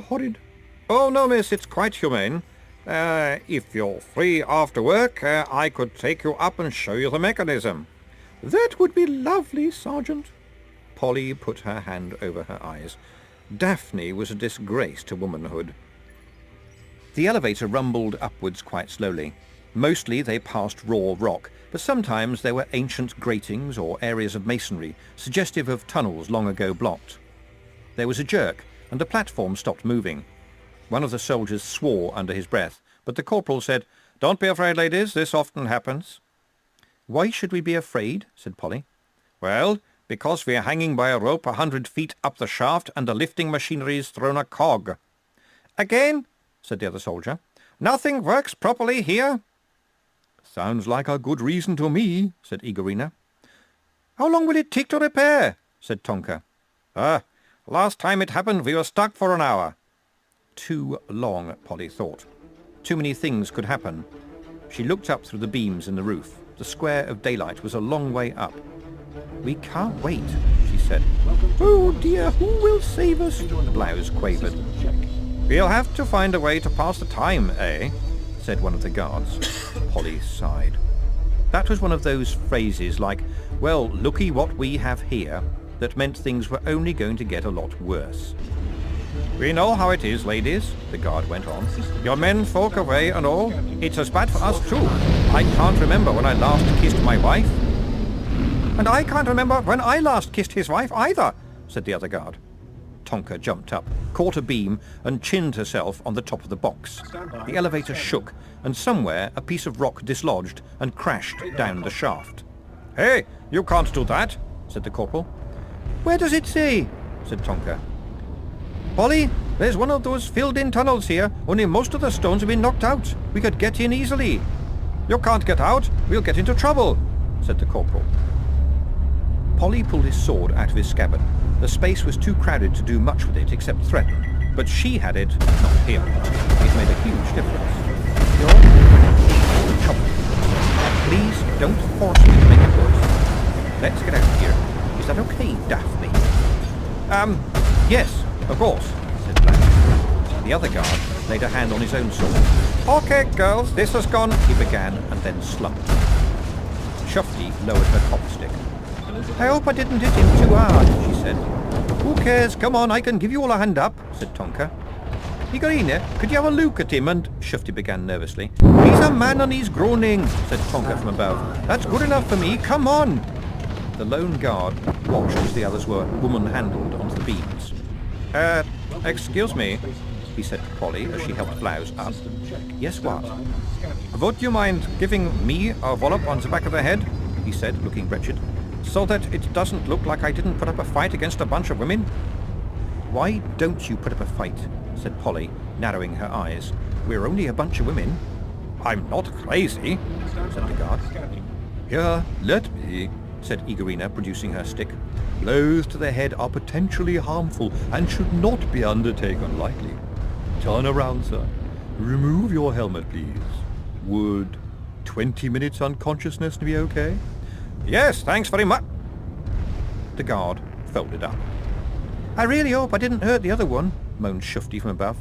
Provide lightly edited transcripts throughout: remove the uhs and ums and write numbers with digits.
horrid. Oh, no, miss, it's quite humane. If you're free after work, I could take you up and show you the mechanism. That would be lovely, Sergeant. Polly put her hand over her eyes. Daphne was a disgrace to womanhood. The elevator rumbled upwards quite slowly. Mostly they passed raw rock, but sometimes there were ancient gratings or areas of masonry, suggestive of tunnels long ago blocked. There was a jerk, and the platform stopped moving. One of the soldiers swore under his breath, but the corporal said, "Don't be afraid, ladies, this often happens." "Why should we be afraid?" said Polly. "Well, because we are hanging by a rope 100 feet up the shaft and the lifting machinery's thrown a cog." "Again?" said the other soldier. "Nothing works properly here." "Sounds like a good reason to me," said Igorina. "How long will it take to repair?" said Tonka. Last time it happened we were stuck for an hour." Too long, Polly thought. Too many things could happen. She looked up through the beams in the roof. The square of daylight was a long way up. "We can't wait," she said. "Oh dear, who will save us?" Blouse quavered. "We'll have to find a way to pass the time, eh?" said one of the guards. Polly sighed. That was one of those phrases like, "Well, looky what we have here," that meant things were only going to get a lot worse. "We know how it is, ladies," the guard went on. "Your men folk away and all. It's as bad for us too. I can't remember when I last kissed my wife." "And I can't remember when I last kissed his wife either," said the other guard. Tonka jumped up, caught a beam, and chinned herself on the top of the box. The elevator shook, and somewhere a piece of rock dislodged and crashed down the shaft. "Hey, you can't do that," said the corporal. "Where does it say?" said Tonka. "Polly, there's one of those filled-in tunnels here, only most of the stones have been knocked out. We could get in easily." "You can't get out. We'll get into trouble," said the corporal. Polly pulled his sword out of his scabbard. The space was too crowded to do much with it except threaten, but she had it, not him. It made a huge difference. "You're trouble. Please don't force me to make it worse. Let's get out of here. Is that okay, Daphne?" Yes, of course," said Blanche. The other guard laid a hand on his own sword. "Okay, girls, this has gone," he began, and then slumped. Shufti lowered her cop stick. "I hope I didn't hit him too hard," she said. "Who cares? Come on, I can give you all a hand up," said Tonka. "Igorina, could you have a look at him and—" Shufti began nervously. "He's a man and he's groaning," said Tonka from above. "That's good enough for me, come on!" The lone guard watched as the others were woman-handled onto the beams. Excuse me," he said to Polly as she helped Blouse up. "Yes, what?" "Would you mind giving me a wallop on the back of the head?" he said, looking wretched. "So that it doesn't look like I didn't put up a fight against a bunch of women." "Why don't you put up a fight?" said Polly, narrowing her eyes. "We're only a bunch of women." "I'm not crazy," said the guard. "Here, let me," said Igorina, producing her stick. "Blows to the head are potentially harmful and should not be undertaken lightly. Turn around, sir. Remove your helmet, please. Would 20 minutes unconsciousness be okay?" "Yes, thanks very much." The guard folded up. "I really hope I didn't hurt the other one," moaned Shufti from above.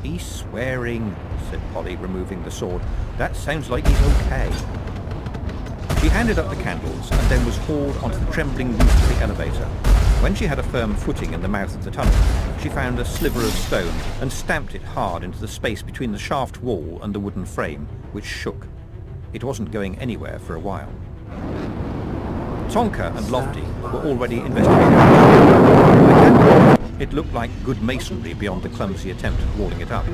"He's swearing," said Polly, removing the sword. "That sounds like he's okay." She handed up the candles and then was hauled onto the trembling roof of the elevator. When she had a firm footing in the mouth of the tunnel, she found a sliver of stone and stamped it hard into the space between the shaft wall and the wooden frame, which shook. It wasn't going anywhere for a while. Tonka and Lofty were already investigating. It looked like good masonry beyond the clumsy attempt at walling it up.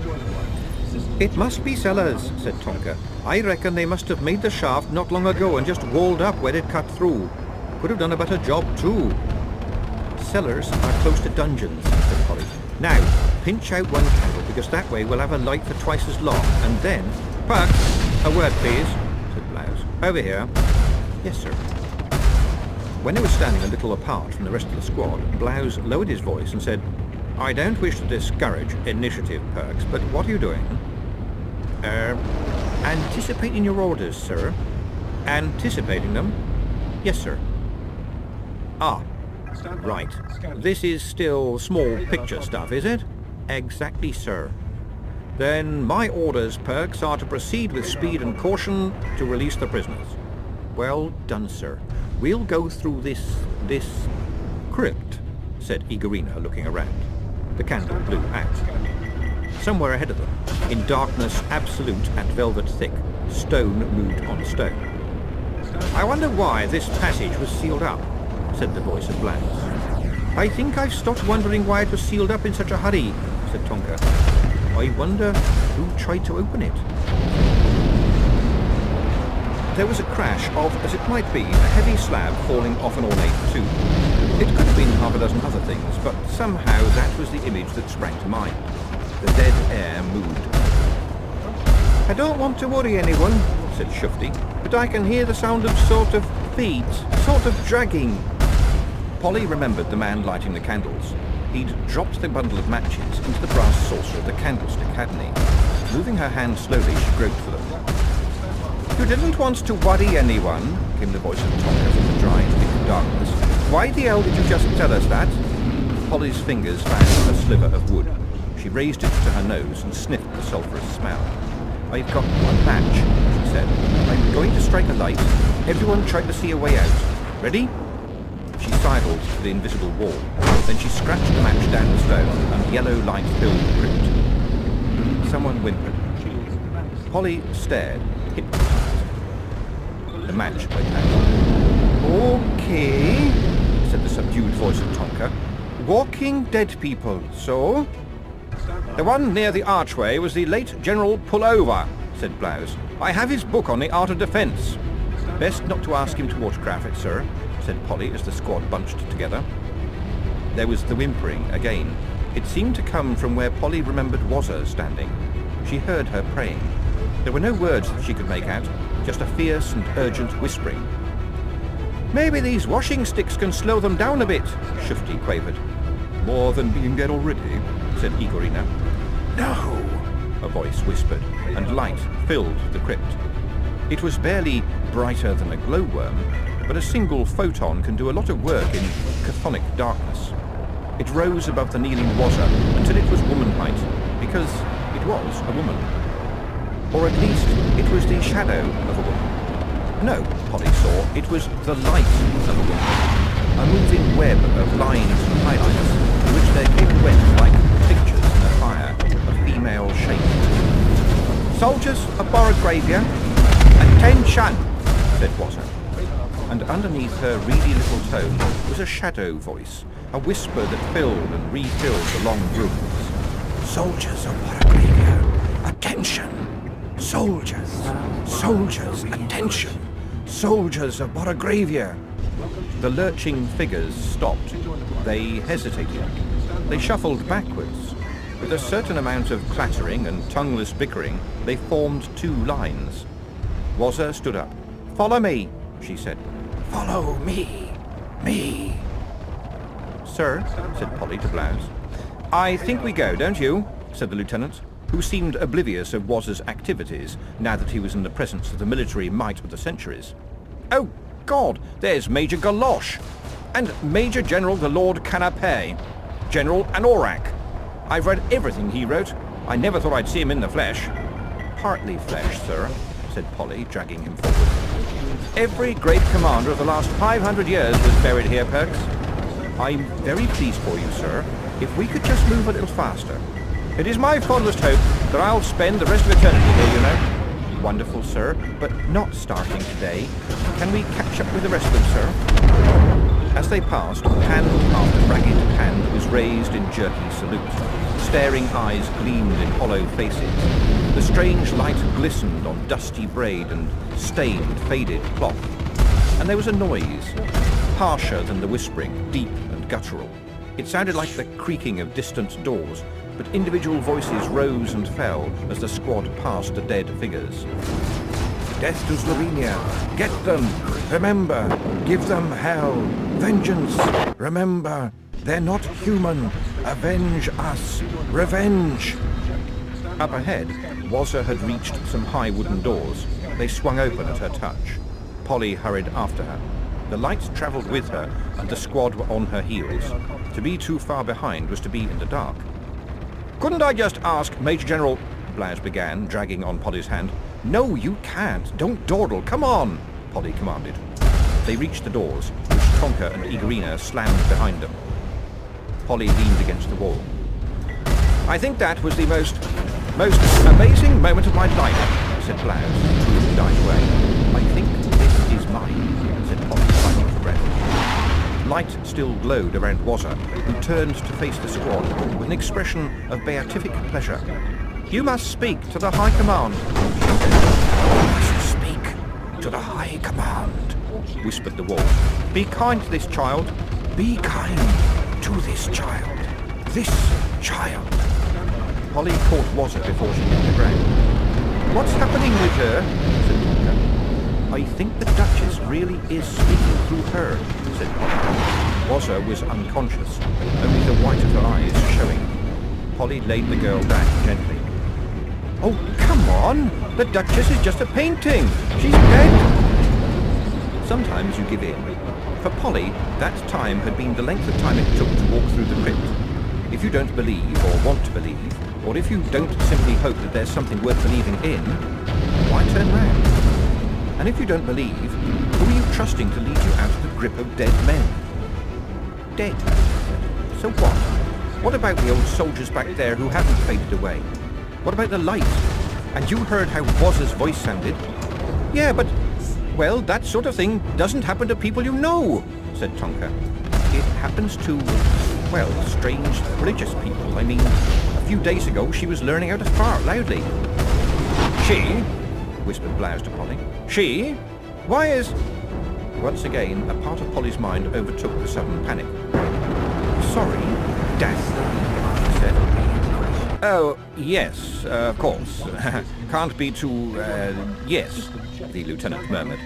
"It must be cellars," said Tonka. "I reckon they must have made the shaft not long ago and just walled up where it cut through. Could have done a better job too." "Cellars are close to dungeons," said Polly. "Now, pinch out one candle, because that way we'll have a light for twice as long, and then—" "Puck, a word please," said Blouse. "Over here." "Yes, sir." When they were standing a little apart from the rest of the squad, Blouse lowered his voice and said, "I don't wish to discourage initiative, Perks, but what are you doing?" Anticipating your orders, sir." "Anticipating them?" "Yes, sir." "Ah, right. This is still small picture stuff, is it?" Exactly, sir. Then my orders, Perks, are to proceed with speed and caution to release the prisoners. Well done, sir. We'll go through this crypt, said Igorina, looking around. The candle blew out. Somewhere ahead of them, in darkness absolute and velvet thick, stone moved on stone. I wonder why this passage was sealed up, said the voice of Blanche. I think I've stopped wondering why it was sealed up in such a hurry, said Tonka. I wonder who tried to open it. There was a crash of, as it might be, a heavy slab falling off an ornate tomb. It could have been half a dozen other things, but somehow that was the image that sprang to mind. The dead air moved. I don't want to worry anyone, said Shufti, but I can hear the sound of sort of feet, sort of dragging. Polly remembered the man lighting the candles. He'd dropped the bundle of matches into the brass saucer of the candlestick, hadn't he? Moving her hand slowly, she groped for them. You didn't want to worry anyone, came the voice of Tonka from the dry, thick darkness. Why the hell did you just tell us that? Polly's fingers found a sliver of wood. She raised it to her nose and sniffed the sulphurous smell. I've got one match, she said. I'm going to strike a light. Everyone try to see a way out. Ready? She sidled to the invisible wall. Then she scratched the match down the stone, and yellow light filled the crypt. Someone whimpered. Polly stared, hypnotized. The match went out. Okay, said the subdued voice of Tonka. Walking dead people, so? The one near the archway was the late General Pullover, said Blouse. I have his book on the art of defence. Best not to ask him to autograph it, sir, said Polly as the squad bunched together. There was the whimpering again. It seemed to come from where Polly remembered Wazza standing. She heard her praying. There were no words that she could make out, just a fierce and urgent whispering. Maybe these washing sticks can slow them down a bit, Shufti quavered. More than being dead already, said Igorina. No, a voice whispered, and light filled the crypt. It was barely brighter than a glowworm, but a single photon can do a lot of work in chthonic darkness. It rose above the kneeling Wazza until it was woman height, because it was a woman. Or at least it was the shadow of a woman. No, Polly saw, it was the light of a woman. A moving web of lines and highlights, in which their cape went like pictures in a fire, a female shape. Soldiers of Borogravia, attention, said Wazza. And underneath her reedy little tone was a shadow voice, a whisper that filled and refilled the long rooms. Soldiers of Borogravia, attention! Soldiers! Soldiers, attention! Soldiers of Borogravia! The lurching figures stopped. They hesitated. They shuffled backwards. With a certain amount of clattering and tongueless bickering, they formed two lines. Wazza stood up. Follow me, she said. Follow me. Me. Sir, said Polly to Blouse. I think we go, don't you? Said the lieutenant, who seemed oblivious of Wazza's activities now that he was in the presence of the military might of the centuries. Oh, God, there's Major Galosh, and Major General the Lord Canapé, General Anorak. I've read everything he wrote. I never thought I'd see him in the flesh. Partly flesh, sir, said Polly, dragging him forward. Every great commander of the last 500 years was buried here, Perks. I'm very pleased for you, sir. If we could just move a little faster. It is my fondest hope that I'll spend the rest of eternity here, you know. Wonderful, sir, but not starting today. Can we catch up with the rest of them, sir? As they passed, hand after ragged hand was raised in jerky salute. Staring eyes gleamed in hollow faces. The strange light glistened on dusty braid and stained, faded cloth. And there was a noise, harsher than the whispering, deep and guttural. It sounded like the creaking of distant doors, but individual voices rose and fell as the squad passed the dead figures. Death to Slovenia! Get them! Remember! Give them hell! Vengeance! Remember! They're not human! Avenge us! Revenge! Up ahead, Wazza had reached some high wooden doors. They swung open at her touch. Polly hurried after her. The lights travelled with her, and the squad were on her heels. To be too far behind was to be in the dark. Couldn't I just ask Major General... Blouse began, dragging on Polly's hand. No, you can't. Don't dawdle. Come on, Polly commanded. They reached the doors, which Tonka and Igorina slammed behind them. Polly leaned against the wall. I think that was the most amazing moment of my life, said Blouse, who died away. I think this is mine, said Polly, fighting for breath. Light still glowed around Wazza, who turned to face the squad with an expression of beatific pleasure. You must speak to the High Command. You must speak to the High Command, whispered the wall. Be kind to this child. Be kind to this child. This child. Polly caught Wazza before she hit the ground. What's happening with her? Said Tonka. I think the Duchess really is speaking through her, said Polly. Wazza was unconscious, only the white of her eyes showing. Polly laid the girl back gently. Oh, come on! The Duchess is just a painting! She's dead! Sometimes you give in. For Polly, that time had been the length of time it took to walk through the crypt. If you don't believe, or want to believe, or if you don't simply hope that there's something worth believing in, why turn round? And if you don't believe, who are you trusting to lead you out of the grip of dead men? Dead? So what? What about the old soldiers back there who haven't faded away? What about the light? And you heard how Wazza's voice sounded? Yeah, but, well, that sort of thing doesn't happen to people you know, said Tonka. It happens to, well, strange religious people. I mean, a few days ago she was learning how to fart loudly. She? Whispered Blouse to Polly. She? Why is... Once again, a part of Polly's mind overtook the sudden panic. Sorry, Death, she said. Oh, yes, of course. Can't be too, yes, the lieutenant murmured.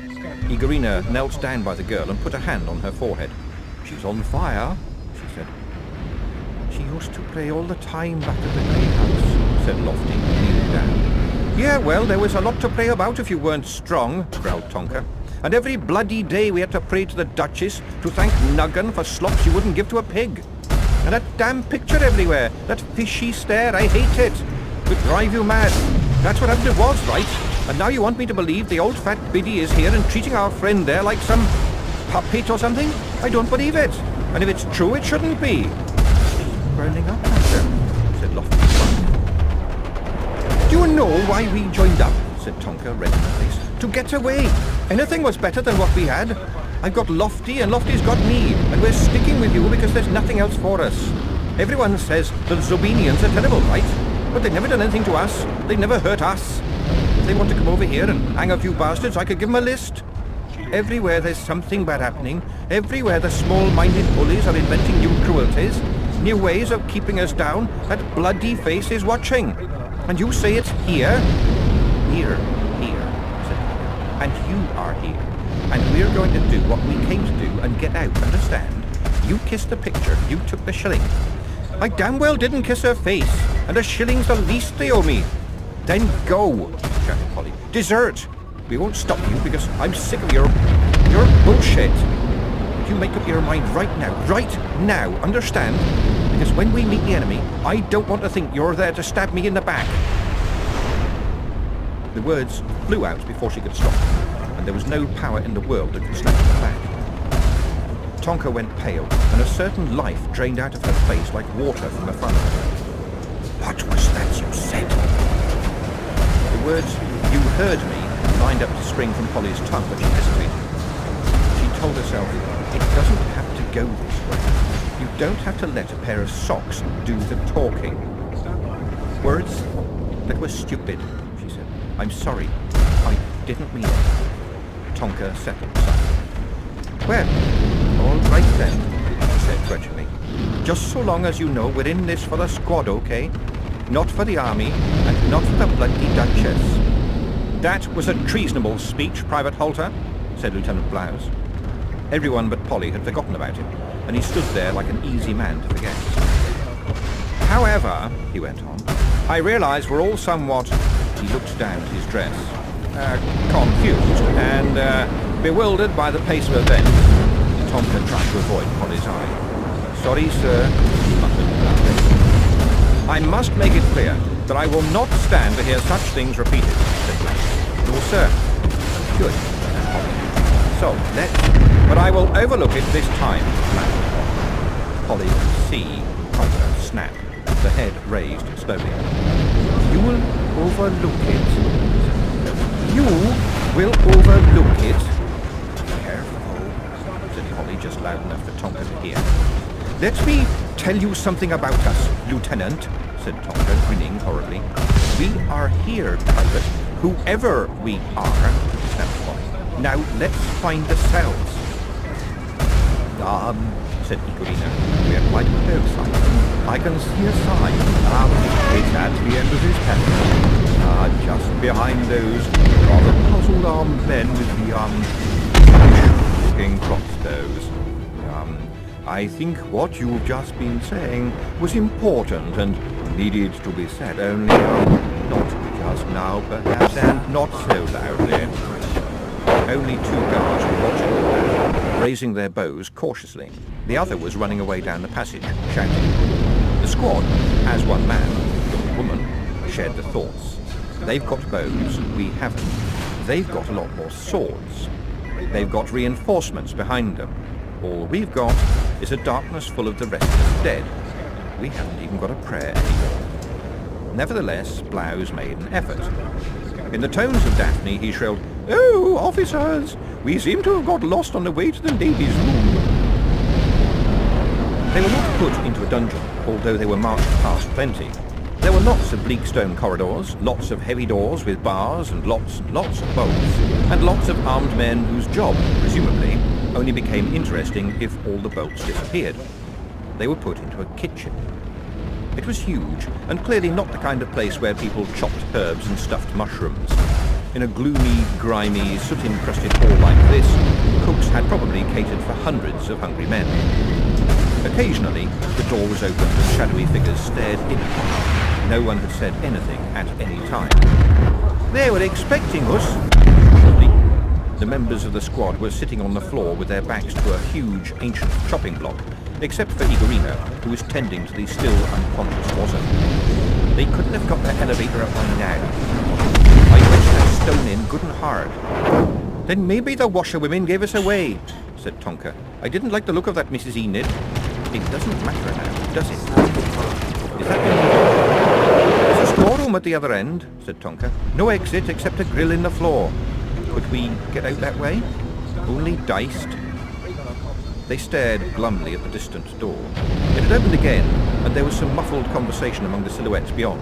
Igorina knelt down by the girl and put a hand on her forehead. She's on fire, she said. She used to pray all the time back at the playhouse, said Lofty, kneeling down. Yeah, well, there was a lot to pray about if you weren't strong, growled Tonka. And every bloody day we had to pray to the Duchess to thank Nuggan for slops you wouldn't give to a pig. And that damn picture everywhere, that fishy stare, I hate it. It would drive you mad. That's what happened to Waz, right? And now you want me to believe the old fat biddy is here and treating our friend there like some puppet or something? I don't believe it. And if it's true, it shouldn't be. She's burning up, said Lofty. Do you know why we joined up? Said Tonka, red in the face. To get away. Anything was better than what we had. I've got Lofty and Lofty's got me, and we're sticking with you because there's nothing else for us. Everyone says the Zobenians are terrible, right? But they've never done anything to us. They never hurt us. If they want to come over here and hang a few bastards, I could give them a list. Everywhere there's something bad happening. Everywhere the small-minded bullies are inventing new cruelties, new ways of keeping us down. That bloody face is watching. And you say it's here? Here, said Tonka. And you are here. And we're going to do what we came to do and get out, understand? You kissed the picture, you took the shilling. I damn well didn't kiss her face, and a shilling's the least they owe me. Then go, shouted Polly. Desert! We won't stop you because I'm sick of your bullshit. But you make up your mind right now, understand? Because when we meet the enemy, I don't want to think you're there to stab me in the back. The words flew out before she could stop. And there was no power in the world that could snap her back. Tonka went pale, and a certain life drained out of her face like water from a funnel. What was that you said? The words, you heard me, lined up to spring from Polly's tongue, but she hesitated. She told herself, it doesn't have to go this way. You don't have to let a pair of socks do the talking. Words that were stupid, she said. I'm sorry. I didn't mean it. Tonka settled silently. Well, all right then, she said grudgingly. Just so long as you know we're in this for the squad, okay? Not for the army, and not for the bloody Duchess. That was a treasonable speech, Private Holter, said Lieutenant Blouse. Everyone but Polly had forgotten about him, and he stood there like an easy man to forget. However, he went on, I realise we're all somewhat... He looked down at his dress. Confused and bewildered by the pace of events. Tonka tried to avoid Polly's eye. Sorry, sir, he muttered loudly. I must make it clear that I will not stand to hear such things repeated, said Blanche. No, sir. Good. So, but I will overlook it this time, Blanche. Polly could see Tonka snap, the head raised slowly. You will overlook it. You will overlook it. Careful, said Polly, just loud enough for Tonka to hear. Let me tell you something about us, Lieutenant, said Tonka, grinning horribly. We are here, Private, whoever we are, snapped Polly. Now let's find the cells. Said Igorina. We're quite close, I can see a sign. It's at the end of this passage. Just behind those rather puzzled armed men with the, looking crossbows. I think what you've just been saying was important and needed to be said, only, not just now, perhaps, and not so loudly. Only 2 guards were watching, raising their bows cautiously. The other was running away down the passage, shouting. The squad, as one man, the woman, shared the thoughts. They've got bows, we haven't. They've got a lot more swords. They've got reinforcements behind them. All we've got is a darkness full of the restless dead. We haven't even got a prayer anymore. Nevertheless, Blouse made an effort. In the tones of Daphne, he shrilled, "Oh, officers! We seem to have got lost on the way to the ladies' room." They were not put into a dungeon, although they were marched past plenty. There were lots of bleak stone corridors, lots of heavy doors with bars, and lots of bolts, and lots of armed men whose job, presumably, only became interesting if all the bolts disappeared. They were put into a kitchen. It was huge, and clearly not the kind of place where people chopped herbs and stuffed mushrooms. In a gloomy, grimy, soot-encrusted hall like this, cooks had probably catered for hundreds of hungry men. Occasionally, the door was opened and shadowy figures stared in at them. No one had said anything at any time. They were expecting us. The members of the squad were sitting on the floor with their backs to a huge, ancient chopping block, except for Igorina, who was tending to the still unconscious Waza. They couldn't have got their elevator up by now. I wedged that stone in good and hard. Then maybe the washerwomen gave us away, said Tonka. I didn't like the look of that Mrs. Enid. It doesn't matter now, does it? Is that There's a storeroom at the other end, said Tonka. No exit except a grill in the floor. Could we get out that way? Only diced. They stared glumly at the distant door. It had opened again, and there was some muffled conversation among the silhouettes beyond.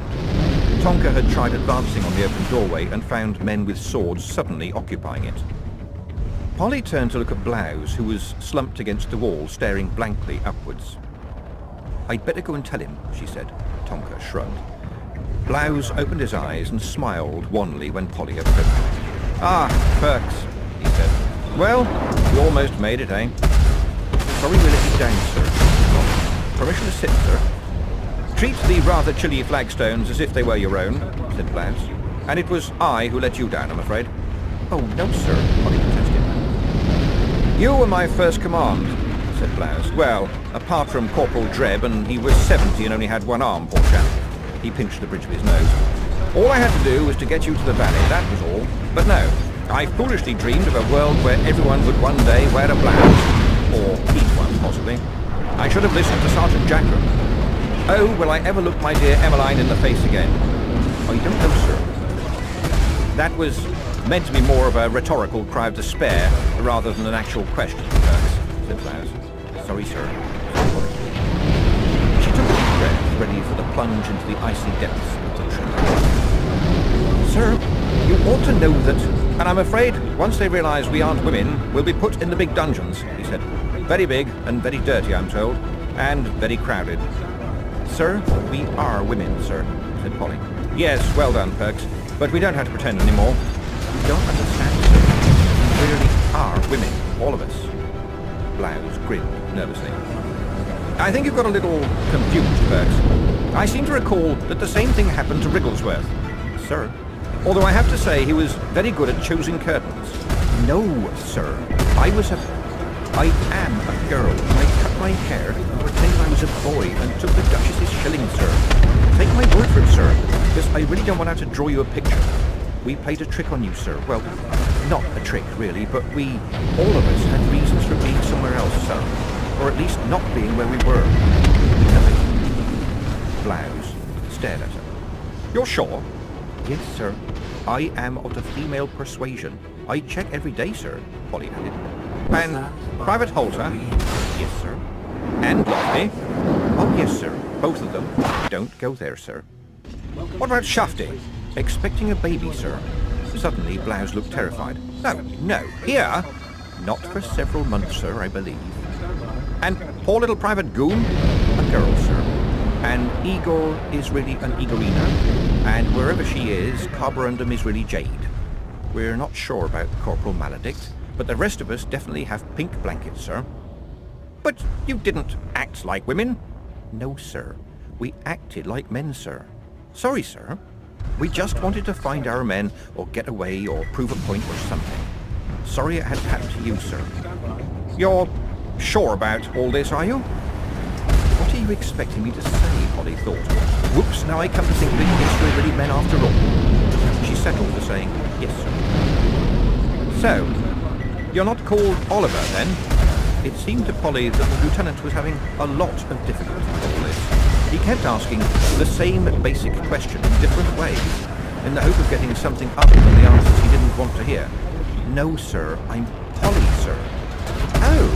Tonka had tried advancing on the open doorway and found men with swords suddenly occupying it. Polly turned to look at Blouse, who was slumped against the wall, staring blankly upwards. I'd better go and tell him, she said. Tonka shrugged. Blouse opened his eyes and smiled wanly when Polly approached. Ah, Perks, he said. Well, we almost made it, eh? Sorry we let you down, sir. Permission to sit, sir. Treat the rather chilly flagstones as if they were your own, said Blouse. And it was I who let you down, I'm afraid. Oh, no, sir, Polly protested. You were my first command, said Blouse. Well, apart from Corporal Drebb, and he was 70 and only had one arm, poor chap. He pinched the bridge of his nose. All I had to do was to get you to the valley, that was all. But no, I foolishly dreamed of a world where everyone would one day wear a blouse. Or eat one, possibly. I should have listened to Sergeant Jackram. Oh, will I ever look my dear Emmeline in the face again? I don't know, sir. That was meant to be more of a rhetorical cry of despair rather than an actual question, said Blouse. Sorry, sir. She took a deep breath, ready for the plunge into the icy depths of the tree. Sir, you ought to know that, and I'm afraid once they realize we aren't women, we'll be put in the big dungeons, he said. Very big and very dirty, I'm told, and very crowded. Sir, we are women, sir, said Polly. Yes, well done, Perks, but we don't have to pretend anymore. You don't understand, sir. We really are women, all of us. Blouse grinned nervously. I think you've got a little confused, Perks. I seem to recall that the same thing happened to Wrigglesworth. Sir? Although I have to say he was very good at choosing curtains. No, sir. I am a girl. My my hair and pretended I was a boy and took the Duchess's shillings, sir. Take my word for it, sir, because I really don't want to have to draw you a picture. We played a trick on you, sir. Well, not a trick, really, but all of us, had reasons for being somewhere else, sir. Or at least not being where we were. Blouse stared at her. You're sure? Yes, sir. I am of the female persuasion. I check every day, sir, Polly added. And Private Holter? Yes, sir. And Lofty? Oh, yes, sir. Both of them. Don't go there, sir. What about Shafty? Expecting a baby, sir. Suddenly, Blouse looked terrified. No, here? Not for several months, sir, I believe. And poor little Private Goon? A girl, sir. And Igor is really an Igorina. And wherever she is, Carborundum is really Jade. We're not sure about Corporal Maledict, but the rest of us definitely have pink blankets, sir. But you didn't act like women. No, sir. We acted like men, sir. Sorry, sir. We just wanted to find our men, or get away, or prove a point or something. Sorry it had happened to you, sir. You're sure about all this, are you? What are you expecting me to say, Polly thought. Whoops, now I come to think of it, yes, we're really men after all. She settled to saying, yes, sir. So, you're not called Oliver, then? It seemed to Polly that the lieutenant was having a lot of difficulty with all this. He kept asking the same basic question in different ways, in the hope of getting something other than the answers he didn't want to hear. No, sir, I'm Polly, sir. Oh,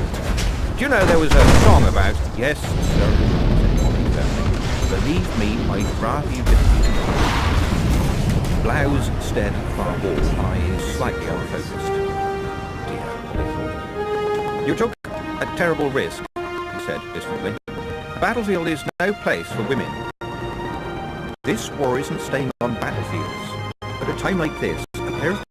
do you know there was a song about... Yes, sir, said Polly firmly. Believe me, I'd rather you didn't even know. Blouse stared at the far wall, eyes slightly unfocused. Dear, Polly thought. You took a terrible risk, he said distantly. A battlefield is no place for women. This war isn't staying on battlefields. At a time like this, a pair of